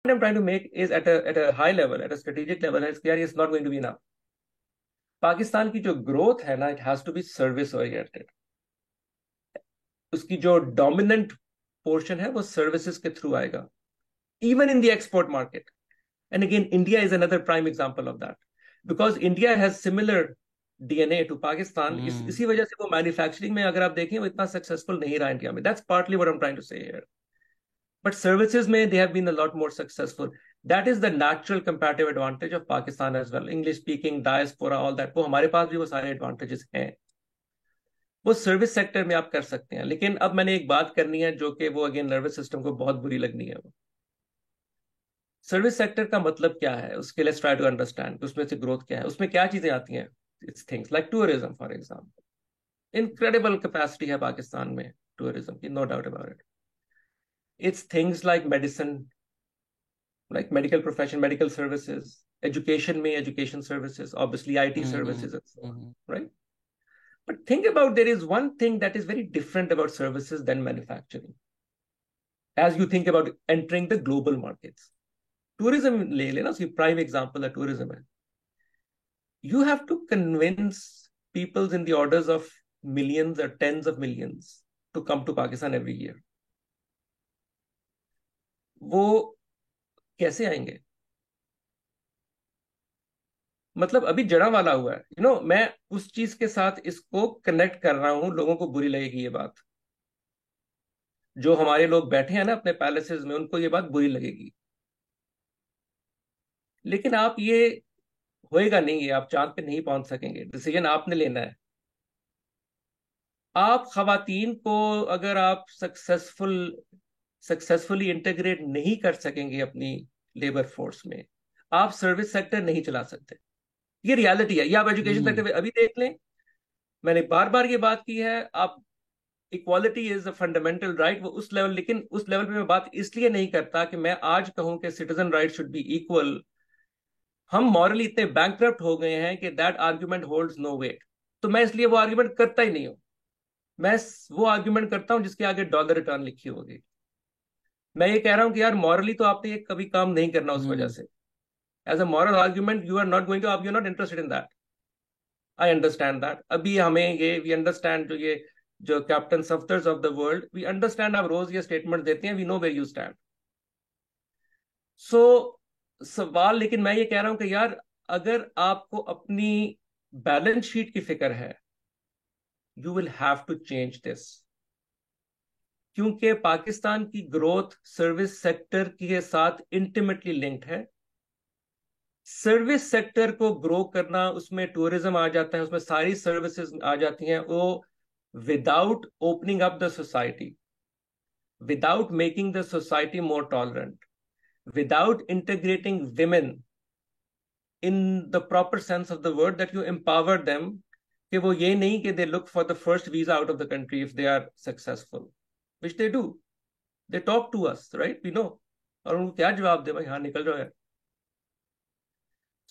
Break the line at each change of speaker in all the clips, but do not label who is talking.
I'm trying to make is at a high level, at a strategic level, is clear it's not going to be enough. Pakistan की जो growth है ना, it has to be service oriented. उसकी जो dominant portion है वो services के through आएगा, even in the export market. And again India is another prime example of that, because India has similar DNA to Pakistan. इसी वजह से वो मैन्युफैक्चरिंग में अगर आप देखें वो इतना सक्सेसफुल नहीं रहा इंडिया में. That's partly what I am trying to say here. But services may they have been a lot more successful. That is the natural comparative advantage of Pakistan as well. English speaking, diaspora, all that. वो हमारे पास भी वो सारे advantages हैं. वो service sector में आप कर सकते हैं. लेकिन अब मैंने एक बात करनी है जो कि वो अगेन नर्वस सिस्टम को बहुत बुरी लगनी है. वो सर्विस सेक्टर का मतलब क्या है, उसके लिए ट्राई टू अंडरस्टैंड उसमें से ग्रोथ क्या है, उसमें क्या चीजें आती हैं. It's things like tourism for example. Incredible capacity है पाकिस्तान में टूरिज्म की, no doubt about it. It's things like medicine, like medical profession, medical services, education may education services, obviously IT services and so on, right? But think about, there is one thing that is very different about services than manufacturing. As you think about entering the global markets, tourism ले लेना, so prime example है tourism है. You have to convince people in the orders of millions or tens of millions to come to Pakistan every year. वो कैसे आएंगे? मतलब अभी जड़ा वाला हुआ है, मैं उस चीज के साथ इसको कनेक्ट कर रहा हूं. लोगों को बुरी लगेगी ये बात, जो हमारे लोग बैठे हैं ना अपने पैलेसेस में, उनको ये बात बुरी लगेगी. लेकिन आप ये होएगा नहीं, ये आप चांद पे नहीं पहुंच सकेंगे. डिसीजन आपने लेना है. आप खवातीन को अगर आप सक्सेसफुली इंटीग्रेट नहीं कर सकेंगे अपनी लेबर फोर्स में, आप सर्विस सेक्टर नहीं चला सकते. ये रियलिटी है. ये आप एजुकेशन सेक्टर अभी देख लें. मैंने बार बार ये बात की है, आप equality is a fundamental right, वो उस लेवल, लेकिन उस लेवल पे मैं बात इसलिए नहीं करता कि मैं आज कहूं कि citizen right should be equal. हम मॉरली इतने बैंकक्रप्ट हो गए हैं कि that argument holds no weight. तो मैं इसलिए वो आर्ग्यूमेंट करता ही नहीं हूं. मैं वो आर्ग्यूमेंट करता हूं जिसके आगे डॉलर रिटर्न लिखी होगी. मैं ये कह रहा हूं कि यार मॉरली तो आपने ये कभी काम नहीं करना उस वजह से. As a moral argument you are not going to, आप you are not interested in that. I understand that. अभी हमें ये वी अंडरस्टैंड, जो captain Safdars of the world, we understand. आप रोज ये स्टेटमेंट देते हैं, we know where you stand. So सवाल, लेकिन मैं ये कह रहा हूं कि यार अगर आपको अपनी बैलेंस शीट की फिक्र है, you will have to change this. क्योंकि पाकिस्तान की ग्रोथ सर्विस सेक्टर के साथ इंटीमेटली लिंक्ड है. सर्विस सेक्टर को ग्रो करना, उसमें टूरिज्म आ जाता है, उसमें सारी सर्विसेज आ जाती हैं. वो without opening up the society, without making the society more tolerant, without integrating women in the proper sense of the word, that you empower them, कि वो ये नहीं कि they look for the first visa out of the country if they are successful, which they do. They talk to us, right, we know. और उनको क्या जवाब दे, भाई हाँ निकल जाओ यार.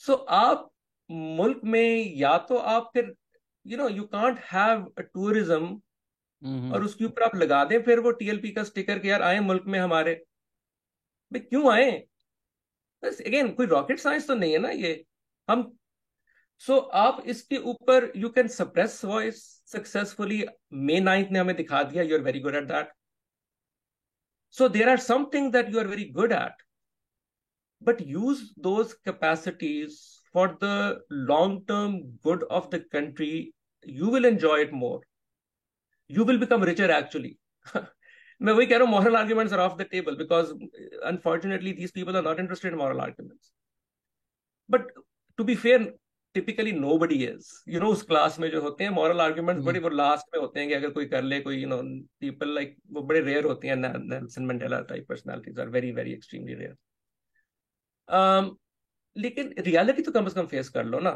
सो आप मुल्क में, या तो आप फिर you can't have a tourism और उसके ऊपर आप लगा दें फिर वो टीएलपी का स्टिकर कि यार आए मुल्क में हमारे. भाई क्यों आए? बस अगेन कोई रॉकेट साइंस तो नहीं है ना ये. हम आप इसके ऊपर you can suppress voice successfully. May 9th ने हमें दिखा दिया, you are very good at that. So there are something that you are very good at, but use those capacities for the long term good of the country. You will enjoy it more. You will become richer actually. मैं वही कह रहा हूँ, moral arguments are off the table because unfortunately these people are not interested in moral arguments. But to be fair, typically nobody is. उस class में जो होते हैं moral arguments बड़े वो लास्ट में होते हैं कि अगर कोई कर ले, कोई people like वो बड़े रेयर होती हैं. Nelson Mandela type personalities are very very extremely rare. लेकिन रियलिटी तो कम से कम फेस कर लो ना.